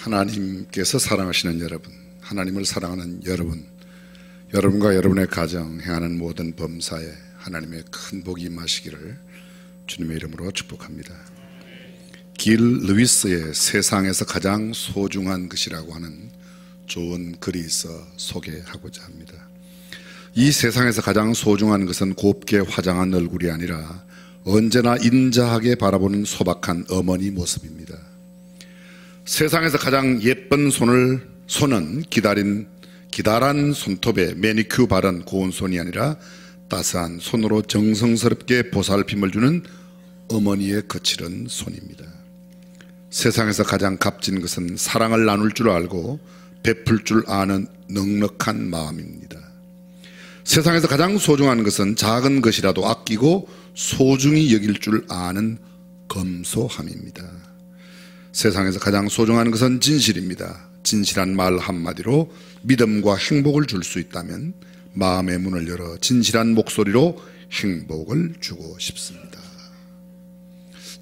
하나님께서 사랑하시는 여러분, 하나님을 사랑하는 여러분, 여러분과 여러분의 가정 행하는 모든 범사에 하나님의 큰 복이 임하시기를 주님의 이름으로 축복합니다. 길 루이스의 세상에서 가장 소중한 것이라고 하는 좋은 글이 있어 소개하고자 합니다. 이 세상에서 가장 소중한 것은 곱게 화장한 얼굴이 아니라 언제나 인자하게 바라보는 소박한 어머니 모습입니다. 세상에서 가장 예쁜 손은 기다란 손톱에 매니큐어 바른 고운 손이 아니라 따스한 손으로 정성스럽게 보살핌을 주는 어머니의 거칠은 손입니다. 세상에서 가장 값진 것은 사랑을 나눌 줄 알고 베풀 줄 아는 넉넉한 마음입니다. 세상에서 가장 소중한 것은 작은 것이라도 아끼고 소중히 여길 줄 아는 검소함입니다. 세상에서 가장 소중한 것은 진실입니다. 진실한 말 한마디로 믿음과 행복을 줄 수 있다면 마음의 문을 열어 진실한 목소리로 행복을 주고 싶습니다.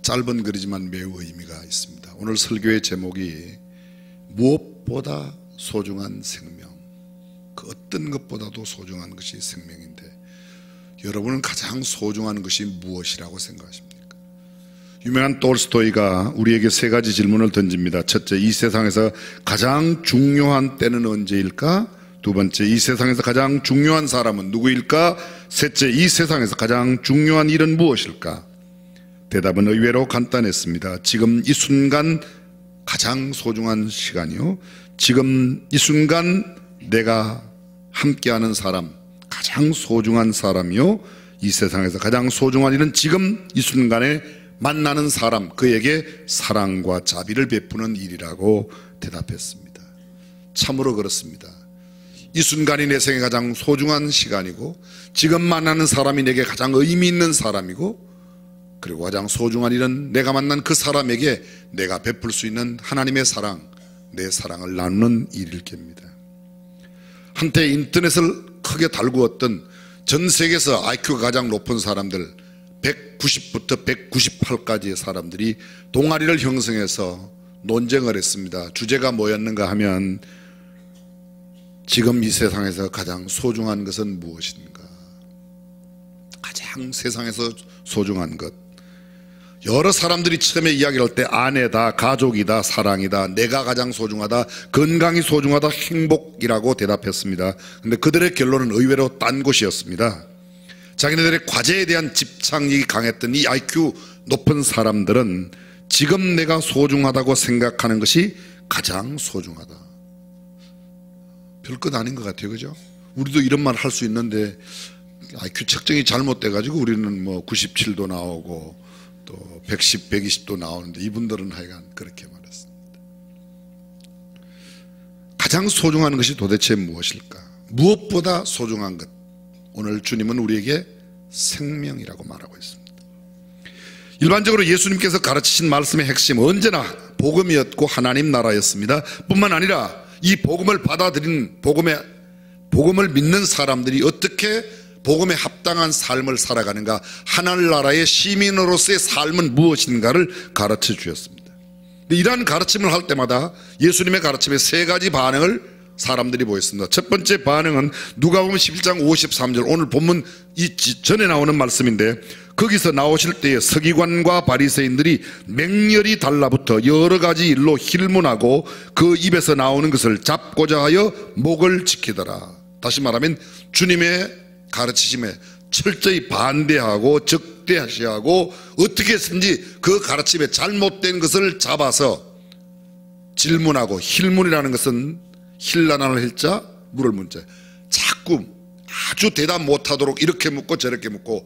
짧은 글이지만 매우 의미가 있습니다. 오늘 설교의 제목이 무엇보다 소중한 생명, 그 어떤 것보다도 소중한 것이 생명인데 여러분은 가장 소중한 것이 무엇이라고 생각하십니까? 유명한 톨스토이가 우리에게 세 가지 질문을 던집니다. 첫째, 이 세상에서 가장 중요한 때는 언제일까? 두 번째, 이 세상에서 가장 중요한 사람은 누구일까? 셋째, 이 세상에서 가장 중요한 일은 무엇일까? 대답은 의외로 간단했습니다. 지금 이 순간 가장 소중한 시간이요, 지금 이 순간 내가 함께하는 사람, 가장 소중한 사람이요, 이 세상에서 가장 소중한 일은 지금 이 순간에 만나는 사람, 그에게 사랑과 자비를 베푸는 일이라고 대답했습니다. 참으로 그렇습니다. 이 순간이 내 생에 가장 소중한 시간이고 지금 만나는 사람이 내게 가장 의미 있는 사람이고, 그리고 가장 소중한 일은 내가 만난 그 사람에게 내가 베풀 수 있는 하나님의 사랑, 내 사랑을 나누는 일일 겁니다. 한때 인터넷을 크게 달구었던 전 세계에서 IQ가 가장 높은 사람들 190부터 198까지의 사람들이 동아리를 형성해서 논쟁을 했습니다. 주제가 뭐였는가 하면 지금 이 세상에서 가장 소중한 것은 무엇인가? 가장 세상에서 소중한 것. 여러 사람들이 처음에 이야기를 할 때 아내다, 가족이다, 사랑이다, 내가 가장 소중하다, 건강이 소중하다, 행복이라고 대답했습니다. 그런데 그들의 결론은 의외로 딴 곳이었습니다. 자기네들의 과제에 대한 집착력이 강했던 이 IQ 높은 사람들은 지금 내가 소중하다고 생각하는 것이 가장 소중하다. 별것 아닌 것 같아요, 그죠? 우리도 이런 말 할 수 있는데 IQ 측정이 잘못돼 가지고 우리는 뭐 97도 나오고 또 110, 120도 나오는데 이분들은 하여간 그렇게 말했습니다. 가장 소중한 것이 도대체 무엇일까? 무엇보다 소중한 것, 오늘 주님은 우리에게 생명이라고 말하고 있습니다. 일반적으로 예수님께서 가르치신 말씀의 핵심은 언제나 복음이었고 하나님 나라였습니다. 뿐만 아니라 이 복음을 받아들인 복음을 믿는 사람들이 어떻게 복음에 합당한 삶을 살아가는가, 하늘나라의 시민으로서의 삶은 무엇인가를 가르쳐 주셨습니다. 이러한 가르침을 할 때마다 예수님의 가르침에 세 가지 반응을 사람들이 보였습니다. 첫 번째 반응은 누가복음 11장 53절, 오늘 본문 이 전에 나오는 말씀인데, 거기서 나오실 때에 서기관과 바리새인들이 맹렬히 달라붙어 여러 가지 일로 힐문하고 그 입에서 나오는 것을 잡고자 하여 목을 지키더라. 다시 말하면 주님의 가르치심에 철저히 반대하고 적대시하고 어떻게 해서든지 그 가르침에 잘못된 것을 잡아서 질문하고, 힐문이라는 것은 힐라나를 힐자 물을 문자, 자꾸 아주 대답 못하도록 이렇게 묻고 저렇게 묻고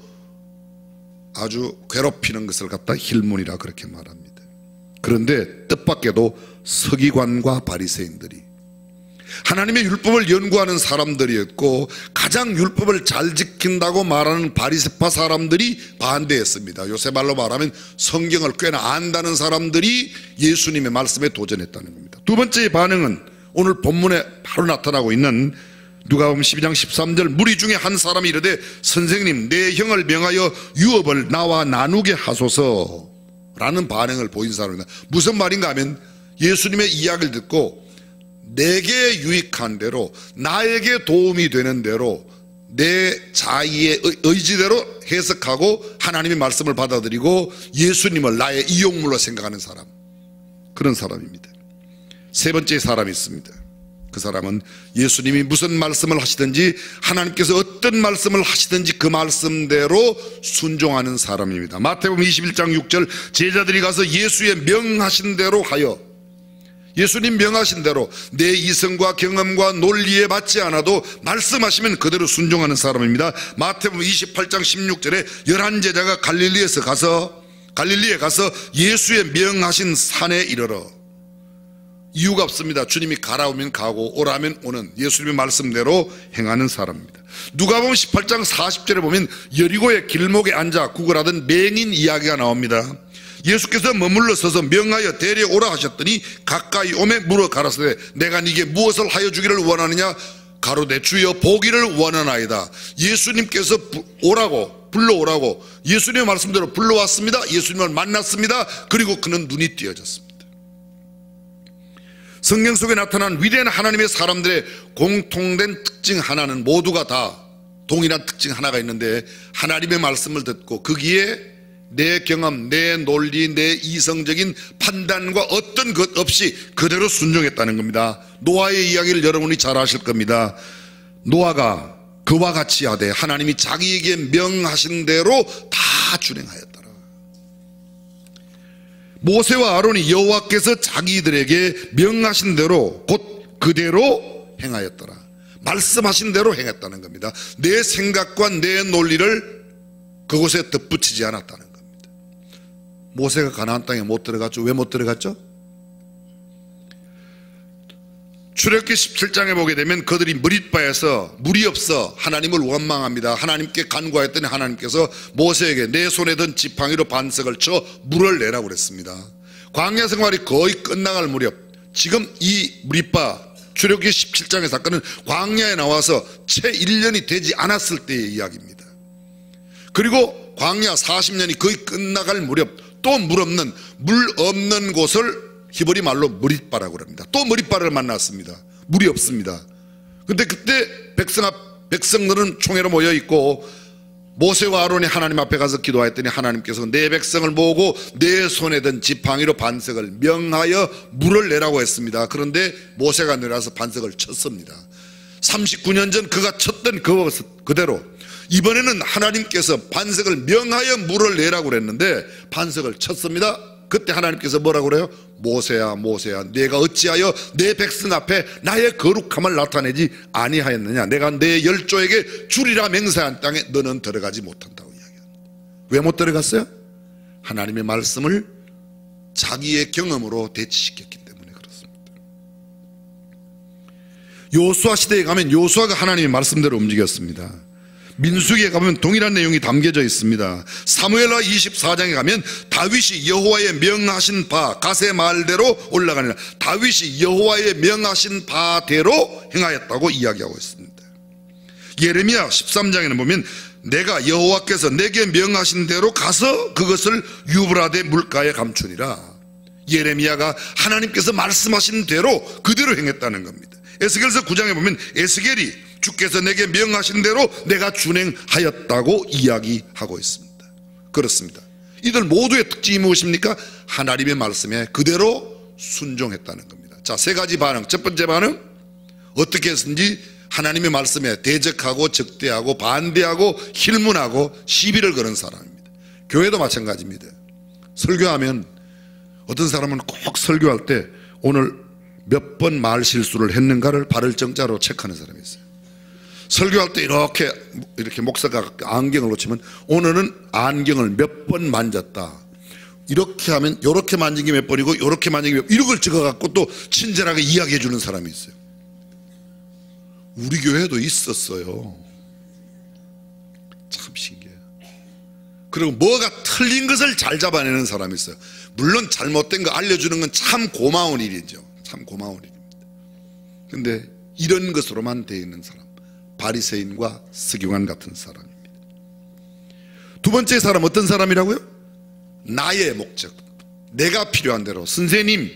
아주 괴롭히는 것을 갖다 힐문이라 그렇게 말합니다. 그런데 뜻밖에도 서기관과 바리새인들이 하나님의 율법을 연구하는 사람들이었고 가장 율법을 잘 지킨다고 말하는 바리새파 사람들이 반대했습니다. 요새 말로 말하면 성경을 꽤나 안다는 사람들이 예수님의 말씀에 도전했다는 겁니다. 두 번째 반응은 오늘 본문에 바로 나타나고 있는 누가복음 12장 13절, 무리 중에 한 사람이 이르되 선생님, 내 형을 명하여 유업을 나와 나누게 하소서 라는 반응을 보인 사람입니다. 무슨 말인가 하면 예수님의 이야기를 듣고 내게 유익한 대로, 나에게 도움이 되는 대로 내 자의의 의지대로 해석하고 하나님의 말씀을 받아들이고 예수님을 나의 이용물로 생각하는 사람, 그런 사람입니다. 세 번째 사람이 있습니다. 그 사람은 예수님이 무슨 말씀을 하시든지, 하나님께서 어떤 말씀을 하시든지 그 말씀대로 순종하는 사람입니다. 마태복음 21장 6절, 제자들이 가서 예수의 명하신 대로 하여, 예수님 명하신 대로 내 이성과 경험과 논리에 맞지 않아도 말씀하시면 그대로 순종하는 사람입니다. 마태복음 28장 16절에 11제자가 갈릴리에 가서 예수의 명하신 산에 이르러, 이유가 없습니다. 주님이 가라오면 가고 오라면 오는 예수님의 말씀대로 행하는 사람입니다. 누가복음 18장 40절에 보면 여리고의 길목에 앉아 구걸하던 맹인 이야기가 나옵니다. 예수께서 머물러 서서 명하여 데려오라 하셨더니 가까이 오매 물어 가라사대 내가 네게 무엇을 하여 주기를 원하느냐? 가로되 주여 보기를 원하나이다. 예수님께서 불러오라고 예수님의 말씀대로 불러왔습니다. 예수님을 만났습니다. 그리고 그는 눈이 띄어졌습니다. 성경 속에 나타난 위대한 하나님의 사람들의 공통된 특징 하나는, 모두가 다 동일한 특징 하나가 있는데, 하나님의 말씀을 듣고 거기에 내 경험, 내 논리, 내 이성적인 판단과 어떤 것 없이 그대로 순종했다는 겁니다. 노아의 이야기를 여러분이 잘 아실 겁니다. 노아가 그와 같이 하되 하나님이 자기에게 명하신 대로 다 준행하였더라. 모세와 아론이 여호와께서 자기들에게 명하신 대로 곧 그대로 행하였더라. 말씀하신 대로 행했다는 겁니다. 내 생각과 내 논리를 그곳에 덧붙이지 않았다는 겁니다. 모세가 가나안 땅에 못 들어갔죠. 왜 못 들어갔죠? 출애굽기 17장에 보게 되면 그들이 무릿바에서 물이 없어 하나님을 원망합니다. 하나님께 간구하였더니 하나님께서 모세에게 내 손에 든 지팡이로 반석을 쳐 물을 내라고 그랬습니다. 광야 생활이 거의 끝나갈 무렵, 지금 이 무릿바 출애굽기 17장의 사건은 광야에 나와서 채 1년이 되지 않았을 때의 이야기입니다. 그리고 광야 40년이 거의 끝나갈 무렵 또 물 없는 곳을 히브리 말로 무릿바라고 합니다. 또 무릿바를 만났습니다. 물이 없습니다. 근데 그때 백성들은 총회로 모여 있고 모세와 아론이 하나님 앞에 가서 기도하였더니 하나님께서 내 백성을 모으고 내 손에 든 지팡이로 반석을 명하여 물을 내라고 했습니다. 그런데 모세가 내려서 반석을 쳤습니다. 39년 전 그가 쳤던 그대로 이번에는 하나님께서 반석을 명하여 물을 내라고 그랬는데 반석을 쳤습니다. 그때 하나님께서 뭐라고 그래요? 모세야 모세야, 내가 어찌하여 내 백성 앞에 나의 거룩함을 나타내지 아니하였느냐? 내가 내 열조에게 주리라 맹세한 땅에 너는 들어가지 못한다고 이야기합니다. 왜 못 들어갔어요? 하나님의 말씀을 자기의 경험으로 대치시켰기 때문에 그렇습니다. 요수아 시대에 가면 요수아가 하나님의 말씀대로 움직였습니다. 민수기에 가면 동일한 내용이 담겨져 있습니다. 사무엘하 24장에 가면 다윗이 여호와의 명하신 바 가세 말대로 올라가니라. 다윗이 여호와의 명하신 바대로 행하였다고 이야기하고 있습니다. 예레미야 13장에는 보면 내가 여호와께서 내게 명하신 대로 가서 그것을 유브라데 물가에 감추니라. 예레미야가 하나님께서 말씀하신 대로 그대로 행했다는 겁니다. 에스겔서 9장에 보면 에스겔이 주께서 내게 명하신 대로 내가 준행하였다고 이야기하고 있습니다. 그렇습니다. 이들 모두의 특징이 무엇입니까? 하나님의 말씀에 그대로 순종했다는 겁니다. 자, 세 가지 반응. 첫 번째 반응, 어떻게 했든지 하나님의 말씀에 대적하고 적대하고 반대하고 힐문하고 시비를 거는 사람입니다. 교회도 마찬가지입니다. 설교하면 어떤 사람은 꼭 설교할 때 오늘 몇 번 말 실수를 했는가를 발을 정자로 체크하는 사람이 있어요. 설교할 때 이렇게 목사가 안경을 놓치면 오늘은 안경을 몇 번 만졌다. 이렇게 하면 이렇게 만진 게 몇 번이고 이렇게 만진 게 몇 번, 이런 걸 찍어갖고 또 친절하게 이야기해 주는 사람이 있어요. 우리 교회도 있었어요. 참 신기해요. 그리고 뭐가 틀린 것을 잘 잡아내는 사람이 있어요. 물론 잘못된 거 알려주는 건 참 고마운 일이죠. 참 고마운 일입니다. 근데 이런 것으로만 되어 있는 사람, 바리새인과 서기관 같은 사람입니다. 두 번째 사람 어떤 사람이라고요? 나의 목적, 내가 필요한 대로. 선생님,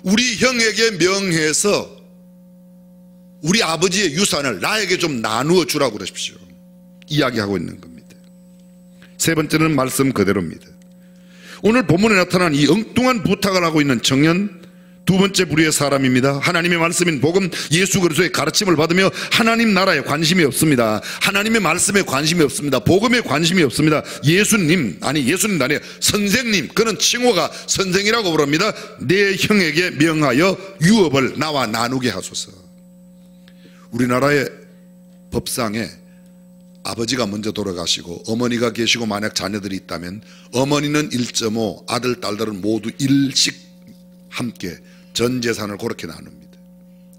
우리 형에게 명해서 우리 아버지의 유산을 나에게 좀 나누어 주라고 그러십시오. 이야기하고 있는 겁니다. 세 번째는 말씀 그대로입니다. 오늘 본문에 나타난 이 엉뚱한 부탁을 하고 있는 청년, 두 번째 부류의 사람입니다. 하나님의 말씀인 복음, 예수 그리스도의 가르침을 받으며 하나님 나라에 관심이 없습니다. 하나님의 말씀에 관심이 없습니다. 복음에 관심이 없습니다. 예수님 아니에요. 선생님, 그는 칭호가 선생이라고 부릅니다. 내 형에게 명하여 유업을 나와 나누게 하소서. 우리나라의 법상에 아버지가 먼저 돌아가시고 어머니가 계시고 만약 자녀들이 있다면 어머니는 1.5, 아들, 딸들은 모두 1씩 함께 전 재산을 그렇게 나눕니다.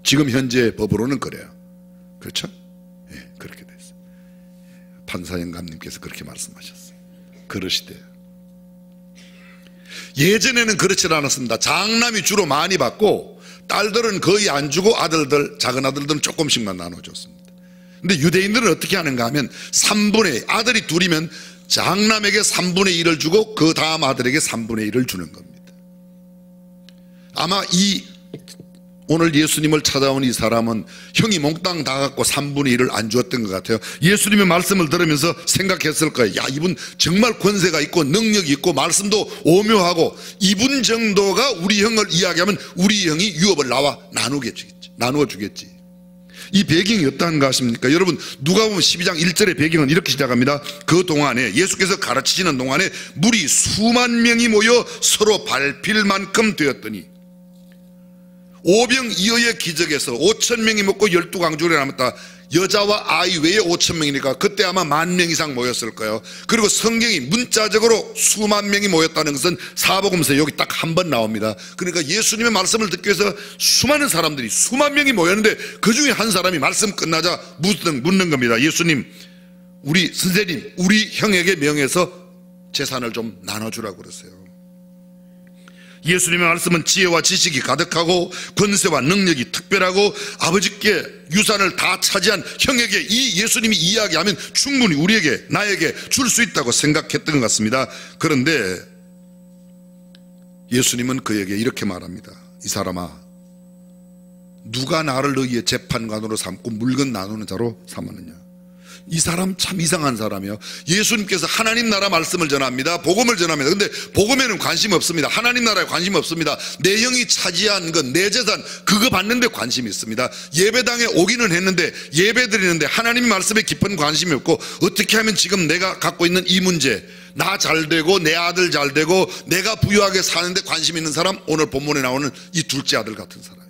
지금 현재 법으로는 그래요. 그렇죠? 예, 그렇게 됐어요. 판사 영감님께서 그렇게 말씀하셨어요. 그러시대요. 예전에는 그렇지 않았습니다. 장남이 주로 많이 받고 딸들은 거의 안 주고 아들들, 작은 아들들은 조금씩만 나눠줬습니다. 근데 유대인들은 어떻게 하는가 하면 3분의, 아들이 둘이면 장남에게 3분의 1을 주고 그 다음 아들에게 3분의 1을 주는 겁니다. 아마 오늘 예수님을 찾아온 이 사람은 형이 몽땅 다 갖고 3분의 1을 안 주었던 것 같아요. 예수님의 말씀을 들으면서 생각했을 거예요. 야, 이분 정말 권세가 있고 능력이 있고 말씀도 오묘하고 이분 정도가 우리 형을 이야기하면 우리 형이 유업을 나와 나누어 주겠지. 이 배경이 어떠한가 하십니까? 여러분, 누가복음 12장 1절의 배경은 이렇게 시작합니다. 그 동안에 예수께서 가르치시는 동안에 물이 수만 명이 모여 서로 밟힐 만큼 되었더니 오병이어의 기적에서 5,000명이 먹고 12강줄에 남았다. 여자와 아이 외에 5,000명이니까 그때 아마 10,000명 이상 모였을 거예요. 그리고 성경이 문자적으로 수만 명이 모였다는 것은 사복음서에 여기 딱 한 번 나옵니다. 그러니까 예수님의 말씀을 듣기 위해서 수많은 사람들이 수만 명이 모였는데 그 중에 한 사람이 말씀 끝나자 묻는 겁니다. 예수님, 우리 선생님, 우리 형에게 명해서 재산을 좀 나눠주라고 그러세요. 예수님의 말씀은 지혜와 지식이 가득하고 권세와 능력이 특별하고 아버지께 유산을 다 차지한 형에게 이 예수님이 이야기하면 충분히 우리에게, 나에게 줄 수 있다고 생각했던 것 같습니다. 그런데 예수님은 그에게 이렇게 말합니다. 이 사람아, 누가 나를 너희의 재판관으로 삼고 물건 나누는 자로 삼았느냐? 이 사람 참 이상한 사람이에요. 예수님께서 하나님 나라 말씀을 전합니다. 복음을 전합니다. 근데 복음에는 관심이 없습니다. 하나님 나라에 관심이 없습니다. 내 형이 차지한 것, 내 재산, 그거 받는데 관심이 있습니다. 예배당에 오기는 했는데 예배 드리는데 하나님 말씀에 깊은 관심이 없고 어떻게 하면 지금 내가 갖고 있는 이 문제, 나 잘 되고 내 아들 잘 되고 내가 부유하게 사는데 관심 있는 사람, 오늘 본문에 나오는 이 둘째 아들 같은 사람.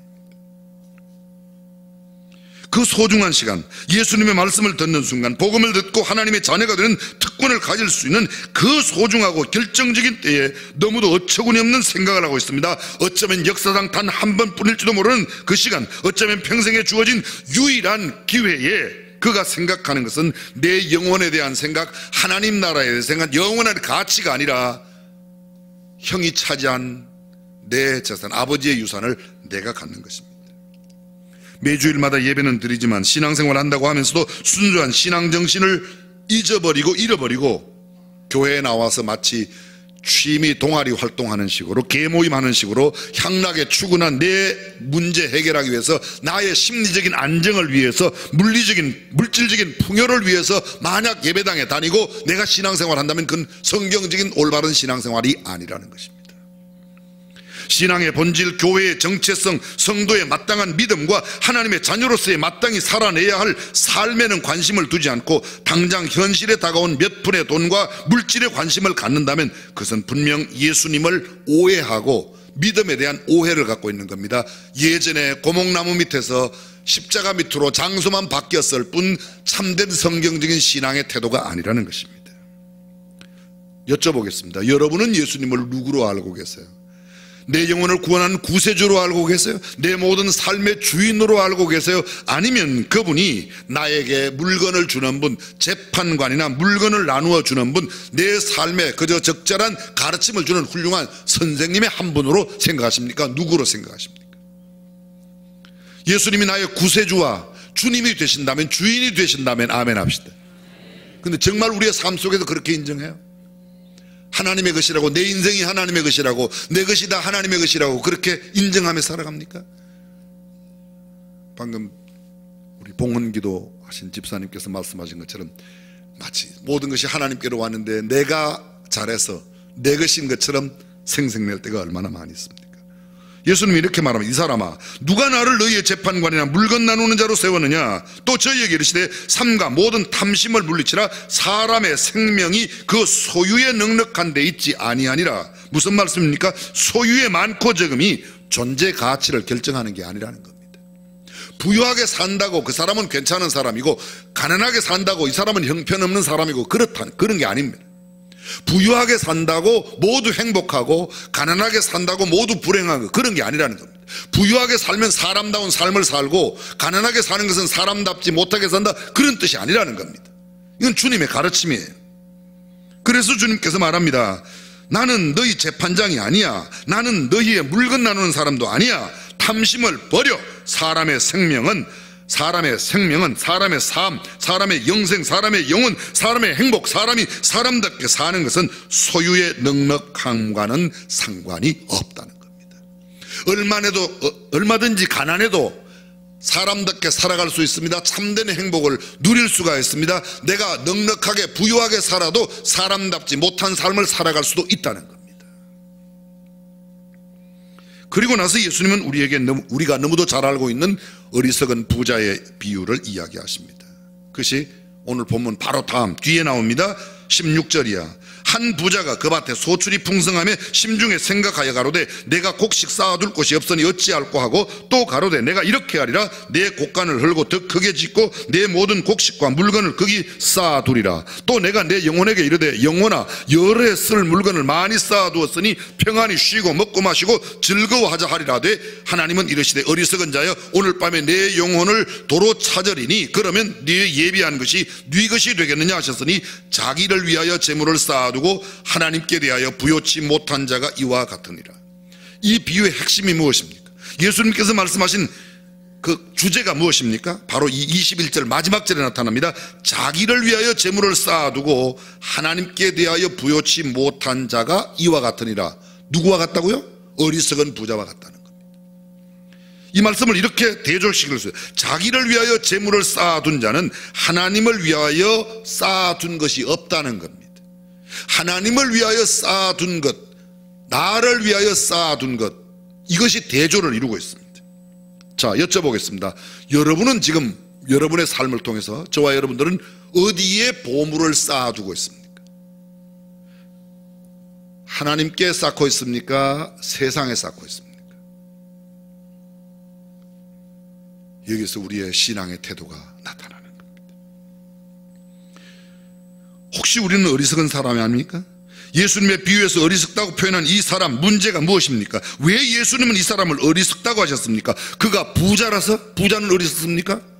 그 소중한 시간, 예수님의 말씀을 듣는 순간 복음을 듣고 하나님의 자녀가 되는 특권을 가질 수 있는 그 소중하고 결정적인 때에 너무도 어처구니없는 생각을 하고 있습니다. 어쩌면 역사상 단 한 번뿐일지도 모르는 그 시간, 어쩌면 평생에 주어진 유일한 기회에 그가 생각하는 것은 내 영혼에 대한 생각, 하나님 나라에 대한 생각, 영원한 가치가 아니라 형이 차지한 내 재산, 아버지의 유산을 내가 갖는 것입니다. 매주일마다 예배는 드리지만 신앙생활 한다고 하면서도 순수한 신앙정신을 잃어버리고 교회에 나와서 마치 취미 동아리 활동하는 식으로, 계모임하는 식으로 향락에 추구한 내 문제 해결하기 위해서, 나의 심리적인 안정을 위해서, 물질적인 풍요를 위해서 만약 예배당에 다니고 내가 신앙생활 한다면 그건 성경적인 올바른 신앙생활이 아니라는 것입니다. 신앙의 본질, 교회의 정체성, 성도의 마땅한 믿음과 하나님의 자녀로서의 마땅히 살아내야 할 삶에는 관심을 두지 않고 당장 현실에 다가온 몇 푼의 돈과 물질에 관심을 갖는다면 그것은 분명 예수님을 오해하고 믿음에 대한 오해를 갖고 있는 겁니다. 예전에 고목나무 밑에서 십자가 밑으로 장소만 바뀌었을 뿐 참된 성경적인 신앙의 태도가 아니라는 것입니다. 여쭤보겠습니다. 여러분은 예수님을 누구로 알고 계세요? 내 영혼을 구원하는 구세주로 알고 계세요? 내 모든 삶의 주인으로 알고 계세요? 아니면 그분이 나에게 물건을 주는 분, 재판관이나 물건을 나누어 주는 분, 내 삶에 그저 적절한 가르침을 주는 훌륭한 선생님의 한 분으로 생각하십니까? 누구로 생각하십니까? 예수님이 나의 구세주와 주님이 되신다면, 주인이 되신다면 아멘 합시다. 근데 정말 우리의 삶 속에서 그렇게 인정해요? 하나님의 것이라고, 내 인생이 하나님의 것이라고, 내 것이 다 하나님의 것이라고 그렇게 인정하며 살아갑니까? 방금 우리 봉헌기도 하신 집사님께서 말씀하신 것처럼 마치 모든 것이 하나님께로 왔는데 내가 잘해서 내 것인 것처럼 생색낼 때가 얼마나 많이 있습니까? 예수님이 이렇게 말합니다. 이 사람아, 누가 나를 너희의 재판관이나 물건 나누는 자로 세웠느냐? 또 저희에게 이르시되 삼가 모든 탐심을 물리치라. 사람의 생명이 그 소유에 넉넉한 데 있지 아니하니라. 무슨 말씀입니까? 소유의 많고 적음이 존재 가치를 결정하는 게 아니라는 겁니다. 부유하게 산다고 그 사람은 괜찮은 사람이고, 가난하게 산다고 이 사람은 형편없는 사람이고, 그런 게 아닙니다. 부유하게 산다고 모두 행복하고, 가난하게 산다고 모두 불행하고, 그런 게 아니라는 겁니다. 부유하게 살면 사람다운 삶을 살고, 가난하게 사는 것은 사람답지 못하게 산다, 그런 뜻이 아니라는 겁니다. 이건 주님의 가르침이에요. 그래서 주님께서 말합니다. 나는 너희 재판장이 아니야. 나는 너희의 물건 나누는 사람도 아니야. 탐심을 버려. 사람의 생명은, 사람의 삶, 사람의 영생, 사람의 영혼, 사람의 행복, 사람이 사람답게 사는 것은 소유의 넉넉함과는 상관이 없다는 겁니다. 얼마든지 가난해도 사람답게 살아갈 수 있습니다. 참된 행복을 누릴 수가 있습니다. 내가 넉넉하게 부유하게 살아도 사람답지 못한 삶을 살아갈 수도 있다는 겁니다. 그리고 나서 예수님은 우리가 너무도 잘 알고 있는 어리석은 부자의 비유를 이야기하십니다. 그것이 오늘 본문 바로 다음 뒤에 나옵니다. 16절이야. 한 부자가 그 밭에 소출이 풍성하며 심중에 생각하여 가로되 내가 곡식 쌓아둘 곳이 없으니 어찌할꼬 하고, 또 가로되 내가 이렇게 하리라. 내 곡간을 헐고 더 크게 짓고 내 모든 곡식과 물건을 거기 쌓아두리라. 또 내가 내 영혼에게 이르되 영혼아, 여러 해 쓸 물건을 많이 쌓아두었으니 평안히 쉬고 먹고 마시고 즐거워하자 하리라되, 하나님은 이르시되 어리석은 자여, 오늘 밤에 내 영혼을 도로 찾으리니 그러면 네 예비한 것이 네 것이 되겠느냐 하셨으니, 자기를 위하여 재물을 쌓아두고 하나님께 대하여 부요치 못한 자가 이와 같으니라. 이 비유의 핵심이 무엇입니까? 예수님께서 말씀하신 그 주제가 무엇입니까? 바로 이 21절 마지막 절에 나타납니다. 자기를 위하여 재물을 쌓아두고 하나님께 대하여 부요치 못한 자가 이와 같으니라. 누구와 같다고요? 어리석은 부자와 같다는 겁니다. 이 말씀을 이렇게 대조시켰어요. 자기를 위하여 재물을 쌓아둔 자는 하나님을 위하여 쌓아둔 것이 없다는 겁니다. 하나님을 위하여 쌓아둔 것, 나를 위하여 쌓아둔 것, 이것이 대조를 이루고 있습니다. 자, 여쭤보겠습니다. 여러분은 지금 여러분의 삶을 통해서, 저와 여러분들은 어디에 보물을 쌓아두고 있습니까? 하나님께 쌓고 있습니까? 세상에 쌓고 있습니까? 여기서 우리의 신앙의 태도가 나타나는 겁니다. 혹시 우리는 어리석은 사람이 아닙니까? 예수님의 비유에서 어리석다고 표현한 이 사람, 문제가 무엇입니까? 왜 예수님은 이 사람을 어리석다고 하셨습니까? 그가 부자라서? 부자는 어리석습니까?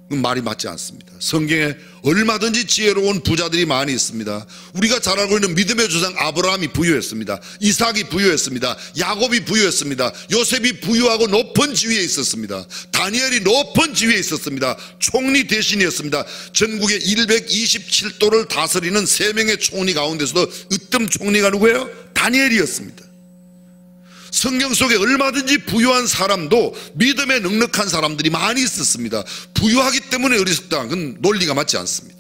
그건 말이 맞지 않습니다. 성경에 얼마든지 지혜로운 부자들이 많이 있습니다. 우리가 잘 알고 있는 믿음의 조상 아브라함이 부유했습니다. 이삭이 부유했습니다. 야곱이 부유했습니다. 요셉이 부유하고 높은 지위에 있었습니다. 다니엘이 높은 지위에 있었습니다. 총리 대신이었습니다. 전국의 127도를 다스리는 3명의 총리 가운데서도 으뜸 총리가 누구예요? 다니엘이었습니다. 성경 속에 얼마든지 부유한 사람도 믿음에 넉넉한 사람들이 많이 있었습니다. 부유하기 때문에 어리석다, 그건 논리가 맞지 않습니다.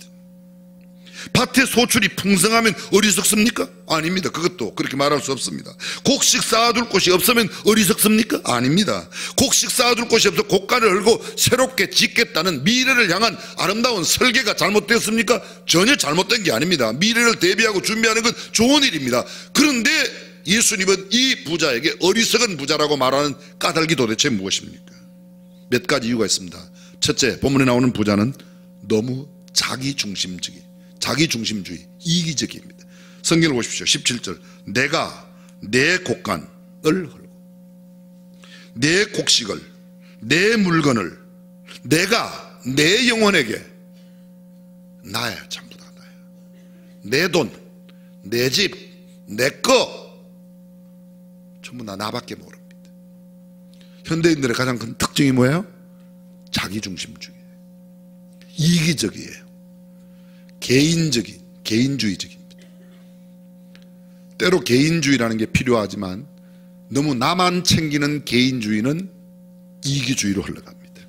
밭에 소출이 풍성하면 어리석습니까? 아닙니다. 그것도 그렇게 말할 수 없습니다. 곡식 쌓아둘 곳이 없으면 어리석습니까? 아닙니다. 곡식 쌓아둘 곳이 없어 곡간을 헐고 새롭게 짓겠다는 미래를 향한 아름다운 설계가 잘못되었습니까? 전혀 잘못된 게 아닙니다. 미래를 대비하고 준비하는 건 좋은 일입니다. 그런데 예수님은 이 부자에게 어리석은 부자라고 말하는 까닭이 도대체 무엇입니까? 몇 가지 이유가 있습니다. 첫째, 본문에 나오는 부자는 너무 자기중심주의, 이기적입니다. 성경을 보십시오. 17절, 내가 내 곡간을 헐고 내 곡식을, 내 물건을, 내가 내 영혼에게, 나야, 전부 다 나야, 내 돈, 내 집, 내 거, 전부 다 나밖에 모릅니다. 현대인들의 가장 큰 특징이 뭐예요? 자기중심주의, 이기적이에요. 개인주의적입니다. 때로 개인주의라는 게 필요하지만 너무 나만 챙기는 개인주의는 이기주의로 흘러갑니다.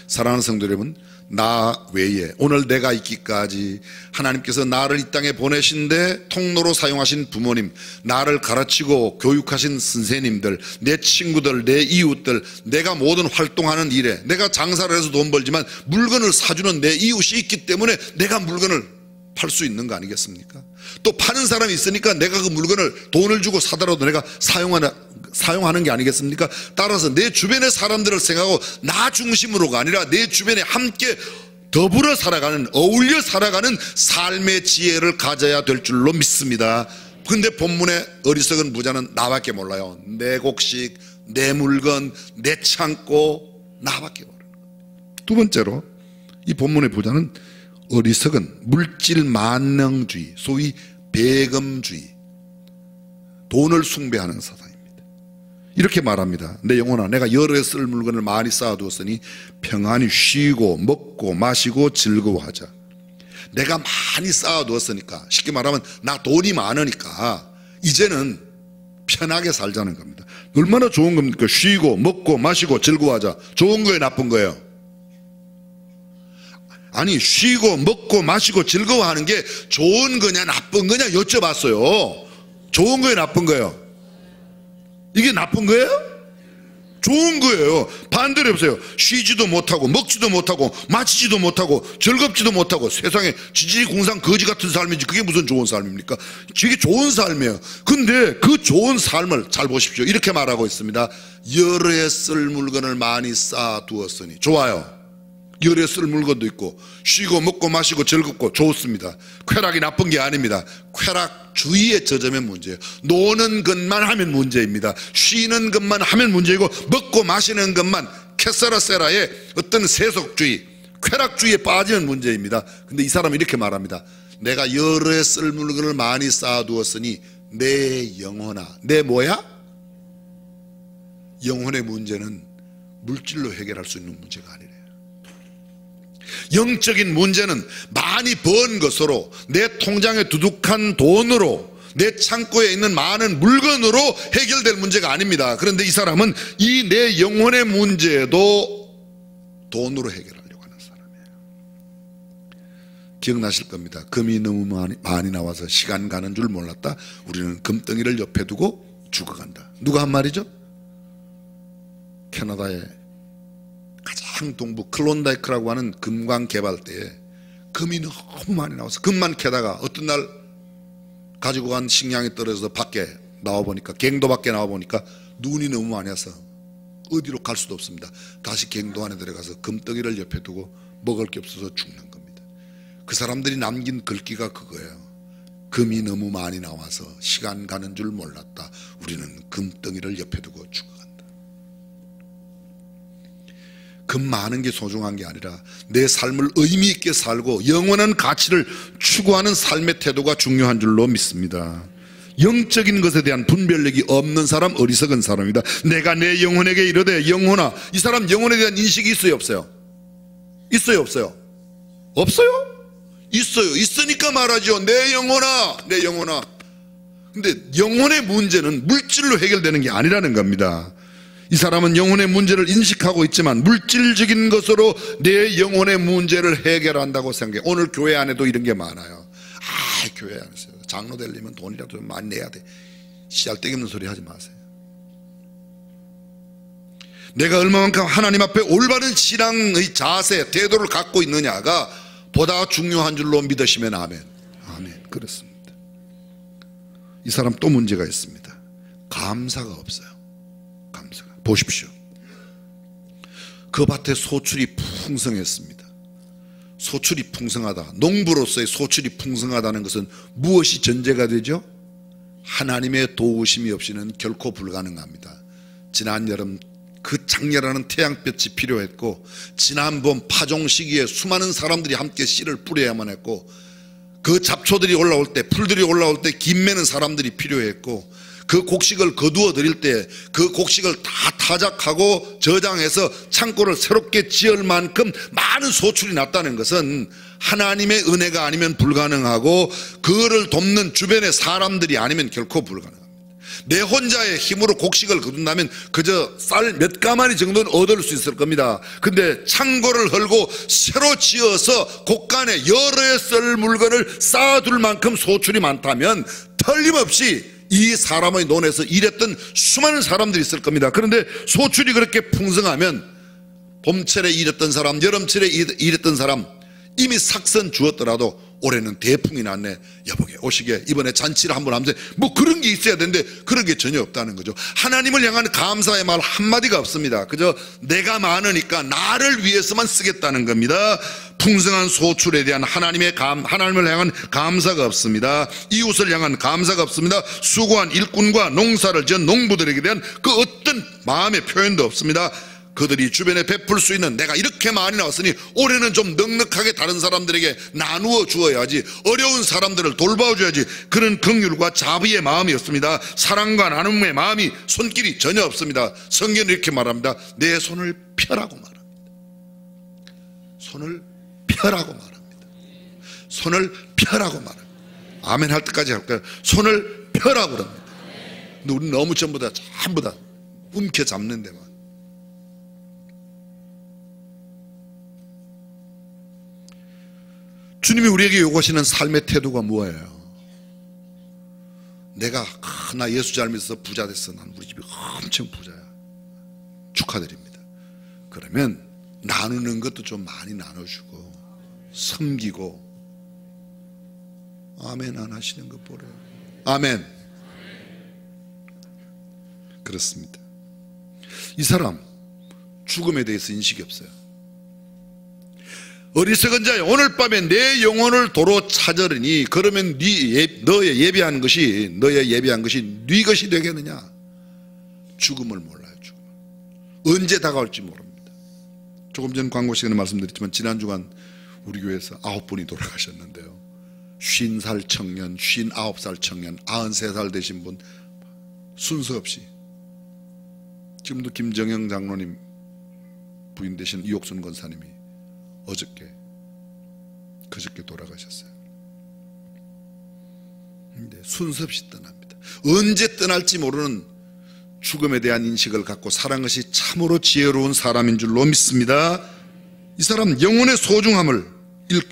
사랑하는 성도 여러분, 나 외에 오늘 내가 있기까지 하나님께서 나를 이 땅에 보내신데 통로로 사용하신 부모님, 나를 가르치고 교육하신 선생님들, 내 친구들, 내 이웃들, 내가 모든 활동하는 일에 내가 장사를 해서 돈 벌지만 물건을 사주는 내 이웃이 있기 때문에 내가 물건을 팔 수 있는 거 아니겠습니까? 또 파는 사람이 있으니까 내가 그 물건을 돈을 주고 사더라도 내가 사용하는 게 아니겠습니까? 따라서 내 주변의 사람들을 생각하고 나 중심으로가 아니라 내 주변에 함께 더불어 살아가는, 어울려 살아가는 삶의 지혜를 가져야 될 줄로 믿습니다. 근데 본문의 어리석은 부자는 나밖에 몰라요. 내 곡식, 내 물건, 내 창고, 나밖에 모르는 거예요. 두 번째로 이 본문의 부자는 어리석은 물질 만능주의, 소위 배금주의, 돈을 숭배하는 사상입니다. 이렇게 말합니다. 내 영혼아, 내가 여러 해 쓸 물건을 많이 쌓아두었으니 평안히 쉬고 먹고 마시고 즐거워하자. 내가 많이 쌓아두었으니까, 쉽게 말하면 나 돈이 많으니까 이제는 편하게 살자는 겁니다. 얼마나 좋은 겁니까? 쉬고 먹고 마시고 즐거워하자. 좋은 거예요, 나쁜 거예요? 아니, 쉬고 먹고 마시고 즐거워하는 게 좋은 거냐 나쁜 거냐 여쭤봤어요. 좋은 거예요, 나쁜 거예요? 이게 나쁜 거예요? 좋은 거예요. 반대로 해보세요. 쉬지도 못하고 먹지도 못하고 마시지도 못하고 즐겁지도 못하고 세상에 지지공상 거지 같은 삶이지 그게 무슨 좋은 삶입니까? 이게 좋은 삶이에요. 근데 그 좋은 삶을 잘 보십시오. 이렇게 말하고 있습니다. 여러 해 쓸 물건을 많이 쌓아두었으니. 좋아요. 여러 해 쓸 물건도 있고 쉬고 먹고 마시고 즐겁고 좋습니다. 쾌락이 나쁜 게 아닙니다. 쾌락주의에 젖으면 문제예요. 노는 것만 하면 문제입니다. 쉬는 것만 하면 문제이고 먹고 마시는 것만 캐사라세라의 어떤 세속주의, 쾌락주의에 빠지면 문제입니다. 근데 이 사람은 이렇게 말합니다. 내가 여러 해 쓸 물건을 많이 쌓아두었으니 내 영혼아. 내 뭐야? 영혼의 문제는 물질로 해결할 수 있는 문제가 아니래요. 영적인 문제는 많이 번 것으로, 내 통장에 두둑한 돈으로, 내 창고에 있는 많은 물건으로 해결될 문제가 아닙니다. 그런데 이 사람은 이 내 영혼의 문제도 돈으로 해결하려고 하는 사람이에요. 기억나실 겁니다. 금이 너무 많이 나와서 시간 가는 줄 몰랐다. 우리는 금덩이를 옆에 두고 죽어간다. 누가 한 말이죠? 캐나다의 가장 동부 클론다이크라고 하는 금광 개발대에 금이 너무 많이 나와서 금만 캐다가 어떤 날 가지고 간 식량이 떨어져서 밖에 나와보니까, 갱도 밖에 나와보니까 눈이 너무 많이 와서 어디로 갈 수도 없습니다. 다시 갱도 안에 들어가서 금덩이를 옆에 두고 먹을 게 없어서 죽는 겁니다. 그 사람들이 남긴 글귀가 그거예요. 금이 너무 많이 나와서 시간 가는 줄 몰랐다. 우리는 금덩이를 옆에 두고 죽어간다. 금 많은 게 소중한 게 아니라 내 삶을 의미 있게 살고 영원한 가치를 추구하는 삶의 태도가 중요한 줄로 믿습니다. 영적인 것에 대한 분별력이 없는 사람 어리석은 사람이다. 내가 내 영혼에게 이르되 영혼아. 이 사람 영혼에 대한 인식이 있어요, 없어요? 있어요, 없어요? 없어요? 있어요. 있으니까 말하죠. 내 영혼아, 내 영혼아. 근데 영혼의 문제는 물질로 해결되는 게 아니라는 겁니다. 이 사람은 영혼의 문제를 인식하고 있지만 물질적인 것으로 내 영혼의 문제를 해결한다고 생각해. 오늘 교회 안에도 이런 게 많아요. 교회 안에서 장로 되려면 돈이라도 좀 많이 내야 돼. 씨알데기 없는 소리 하지 마세요. 내가 얼마만큼 하나님 앞에 올바른 신앙의 자세, 태도를 갖고 있느냐가 보다 중요한 줄로 믿으시면 아멘. 아멘. 그렇습니다. 이 사람 또 문제가 있습니다. 감사가 없어요. 감사가. 보십시오. 그 밭에 소출이 풍성했습니다. 소출이 풍성하다. 농부로서의 소출이 풍성하다는 것은 무엇이 전제가 되죠? 하나님의 도우심이 없이는 결코 불가능합니다. 지난 여름 그 장렬하는 태양볕이 필요했고, 지난번 파종 시기에 수많은 사람들이 함께 씨를 뿌려야만 했고, 그 잡초들이 올라올 때, 풀들이 올라올 때 김 매는 사람들이 필요했고, 그 곡식을 거두어 드릴 때 그 곡식을 다 타작하고 저장해서 창고를 새롭게 지을 만큼 많은 소출이 났다는 것은 하나님의 은혜가 아니면 불가능하고 그거를 돕는 주변의 사람들이 아니면 결코 불가능합니다. 내 혼자의 힘으로 곡식을 거둔다면 그저 쌀 몇 가마니 정도는 얻을 수 있을 겁니다. 근데 창고를 헐고 새로 지어서 곳간에 여러 해 쓸 물건을 쌓아둘 만큼 소출이 많다면 틀림없이 이 사람의 논에서 일했던 수많은 사람들이 있을 겁니다. 그런데 소출이 그렇게 풍성하면 봄철에 일했던 사람, 여름철에 일했던 사람 이미 삭선 주었더라도 올해는 대풍이 났네, 여보게 오시게 이번에 잔치를 한번 하면서 뭐 그런 게 있어야 되는데 그런 게 전혀 없다는 거죠. 하나님을 향한 감사의 말 한마디가 없습니다. 그저 내가 많으니까 나를 위해서만 쓰겠다는 겁니다. 풍성한 소출에 대한 하나님을 향한 감사가 없습니다. 이웃을 향한 감사가 없습니다. 수고한 일꾼과 농사를 지은 농부들에게 대한 그 어떤 마음의 표현도 없습니다. 그들이 주변에 베풀 수 있는 내가 이렇게 많이 나왔으니 올해는 좀 넉넉하게 다른 사람들에게 나누어 주어야지, 어려운 사람들을 돌봐줘야지, 그런 긍휼과 자비의 마음이 없습니다. 사랑과 나눔의 마음이 손길이 전혀 없습니다. 성경은 이렇게 말합니다. 내 손을 펴라고 말합니다. 손을 펴라고 말합니다. 손을 펴라고 말합니다. 아멘 할 때까지 할까요? 손을 펴라고 그럽니다. 근데 우리는 너무 전부 다 움켜잡는 데만. 주님이 우리에게 요구하시는 삶의 태도가 뭐예요? 나 예수 잘 믿어서 부자 됐어. 난 우리 집이 엄청 부자야. 축하드립니다. 그러면 나누는 것도 좀 많이 나눠주고 섬기고. 아멘 안 하시는 거 보래요. 아멘. 그렇습니다. 이 사람 죽음에 대해서 인식이 없어요. 어리석은 자여 오늘 밤에 내 영혼을 도로 찾으리니 그러면 너의 예비한 것이 네 것이 되겠느냐. 죽음을 몰라요. 죽음을 언제 다가올지 모릅니다. 조금 전 광고 시간에 말씀드렸지만 지난 주간 우리 교회에서 9분이 돌아가셨는데요. 50살 청년, 59살 청년, 93살 되신 분 순서 없이. 지금도 김정영 장로님 부인 되신 이옥순 권사님이 그저께 돌아가셨어요. 근데 순서 없이 떠납니다. 언제 떠날지 모르는 죽음에 대한 인식을 갖고 살아간 것이 참으로 지혜로운 사람인 줄로 믿습니다. 이 사람 영혼의 소중함을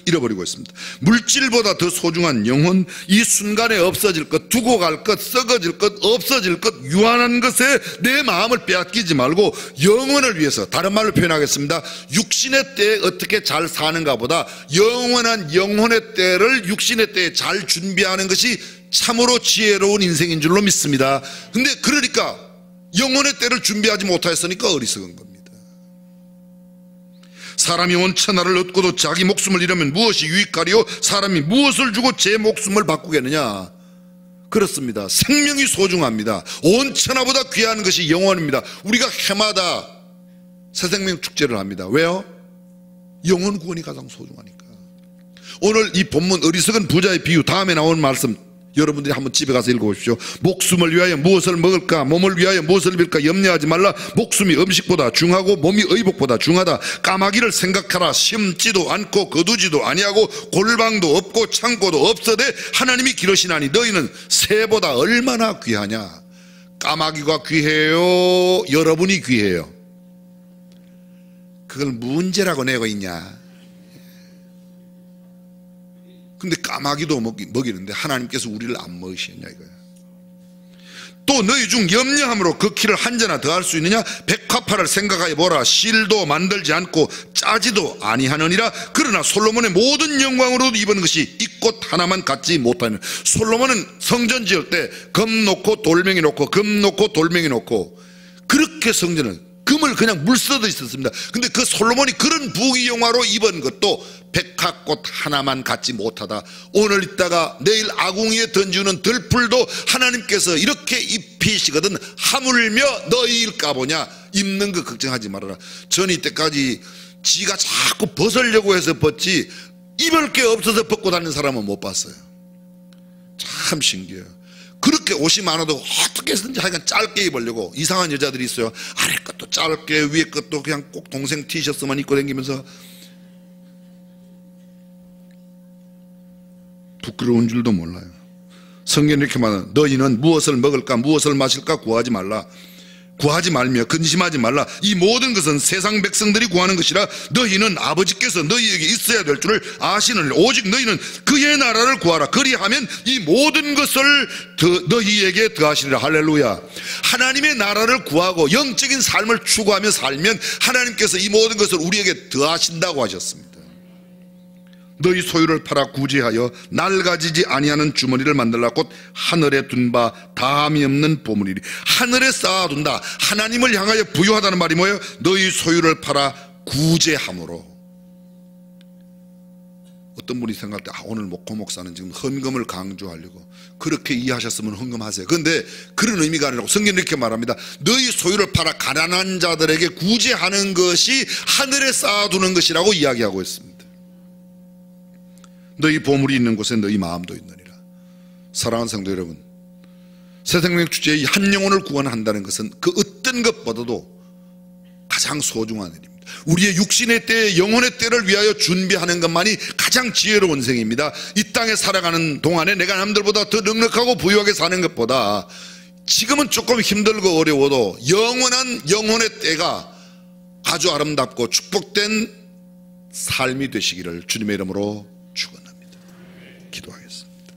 잃어버리고 있습니다. 물질보다 더 소중한 영혼, 이 순간에 없어질 것, 두고 갈 것, 썩어질 것, 없어질 것, 유한한 것에 내 마음을 빼앗기지 말고 영혼을 위해서, 다른 말로 표현하겠습니다. 육신의 때에 어떻게 잘 사는가 보다 영원한 영혼의 때를 육신의 때에 잘 준비하는 것이 참으로 지혜로운 인생인 줄로 믿습니다. 근데 그러니까 영혼의 때를 준비하지 못하였으니까 어리석은 겁니다. 사람이 온 천하를 얻고도 자기 목숨을 잃으면 무엇이 유익하리요? 사람이 무엇을 주고 제 목숨을 바꾸겠느냐? 그렇습니다. 생명이 소중합니다. 온 천하보다 귀한 것이 영혼입니다. 우리가 해마다 새생명 축제를 합니다. 왜요? 영혼 구원이 가장 소중하니까. 오늘 이 본문 어리석은 부자의 비유, 다음에 나온 말씀 여러분들이 한번 집에 가서 읽어보십시오. 목숨을 위하여 무엇을 먹을까, 몸을 위하여 무엇을 입을까 염려하지 말라. 목숨이 음식보다 중하고 몸이 의복보다 중하다. 까마귀를 생각하라. 심지도 않고 거두지도 아니하고 골방도 없고 창고도 없어되 하나님이 기르시나니 너희는 새보다 얼마나 귀하냐. 까마귀가 귀해요? 여러분이 귀해요? 그걸 문제라고 내고 있냐? 근데 까마귀도 먹이는데 하나님께서 우리를 안 먹이시느냐 이거야. 또 너희 중 염려함으로 그 키를 한 자나 더할 수 있느냐? 백화파를 생각하여 보라. 실도 만들지 않고 짜지도 아니하느니라. 그러나 솔로몬의 모든 영광으로도 입은 것이 이 꽃 하나만 갖지 못하는. 솔로몬은 성전 지을 때 금 놓고 돌멩이 놓고 금 놓고 돌멩이 놓고 그렇게 성전을 금을 그냥 물 써도 있었습니다. 근데 그 솔로몬이 그런 부귀영화로 입은 것도 백합꽃 하나만 갖지 못하다. 오늘 있다가 내일 아궁이에 던지는 들풀도 하나님께서 이렇게 입히시거든 하물며 너희일까 보냐. 입는 거 걱정하지 말아라. 전 이때까지 지가 자꾸 벗으려고 해서 벗지 입을 게 없어서 벗고 다니는 사람은 못 봤어요. 참 신기해요. 그렇게 옷이 많아도 어떻게 해서든지 하여간 짧게 입으려고 이상한 여자들이 있어요. 아래 것도 짧게 위에 것도 그냥 꼭 동생 티셔츠만 입고 다니면서 부끄러운 줄도 몰라요. 성경에 이렇게 말하는 너희는 무엇을 먹을까 무엇을 마실까 구하지 말라. 구하지 말며 근심하지 말라. 이 모든 것은 세상 백성들이 구하는 것이라 너희는 아버지께서 너희에게 있어야 될 줄을 아시느니라. 오직 너희는 그의 나라를 구하라. 그리하면 이 모든 것을 너희에게 더하시리라. 할렐루야. 하나님의 나라를 구하고 영적인 삶을 추구하며 살면 하나님께서 이 모든 것을 우리에게 더하신다고 하셨습니다. 너희 소유를 팔아 구제하여 낡아지지 아니하는 주머니를 만들라. 곧 하늘에 둔 바 다함이 없는 보물이리. 하늘에 쌓아둔다. 하나님을 향하여 부유하다는 말이 뭐예요? 너희 소유를 팔아 구제함으로. 어떤 분이 생각할 때 오늘 고 목사는 지금 헌금을 강조하려고 그렇게 이해하셨으면 헌금하세요. 그런데 그런 의미가 아니라고 성경은 이렇게 말합니다. 너희 소유를 팔아 가난한 자들에게 구제하는 것이 하늘에 쌓아두는 것이라고 이야기하고 있습니다. 너희 보물이 있는 곳에 너희 마음도 있느니라. 사랑하는 성도 여러분, 새생명 주제의 한 영혼을 구원한다는 것은 그 어떤 것보다도 가장 소중한 일입니다. 우리의 육신의 때, 영혼의 때를 위하여 준비하는 것만이 가장 지혜로운 생입니다. 이 땅에 살아가는 동안에 내가 남들보다 더 넉넉하고 부유하게 사는 것보다 지금은 조금 힘들고 어려워도 영원한 영혼의 때가 아주 아름답고 축복된 삶이 되시기를 주님의 이름으로 축원합니다. 기도하겠습니다.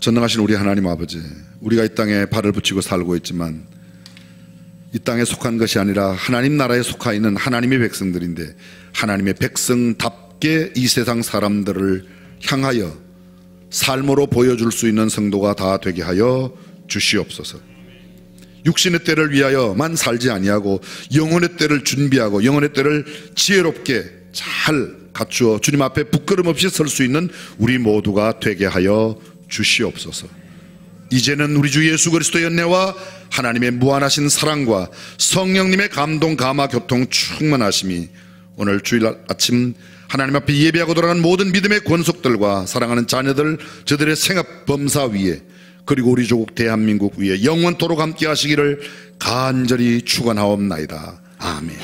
전능하신 우리 하나님 아버지, 우리가 이 땅에 발을 붙이고 살고 있지만 이 땅에 속한 것이 아니라 하나님 나라에 속하 있는 하나님의 백성들인데 하나님의 백성답게 이 세상 사람들을 향하여 삶으로 보여줄 수 있는 성도가 다 되게 하여 주시옵소서. 육신의 때를 위하여만 살지 아니하고 영혼의 때를 준비하고 영혼의 때를 지혜롭게 잘 갖추어 주님 앞에 부끄럼 없이 설 수 있는 우리 모두가 되게 하여 주시옵소서. 이제는 우리 주 예수 그리스도의 은혜와 하나님의 무한하신 사랑과 성령님의 감동 감화 교통 충만하심이 오늘 주일 아침 하나님 앞에 예배하고 돌아가는 모든 믿음의 권속들과 사랑하는 자녀들 저들의 생업 범사 위에 그리고 우리 조국 대한민국 위에 영원토록 함께 하시기를 간절히 축원하옵나이다. 아멘.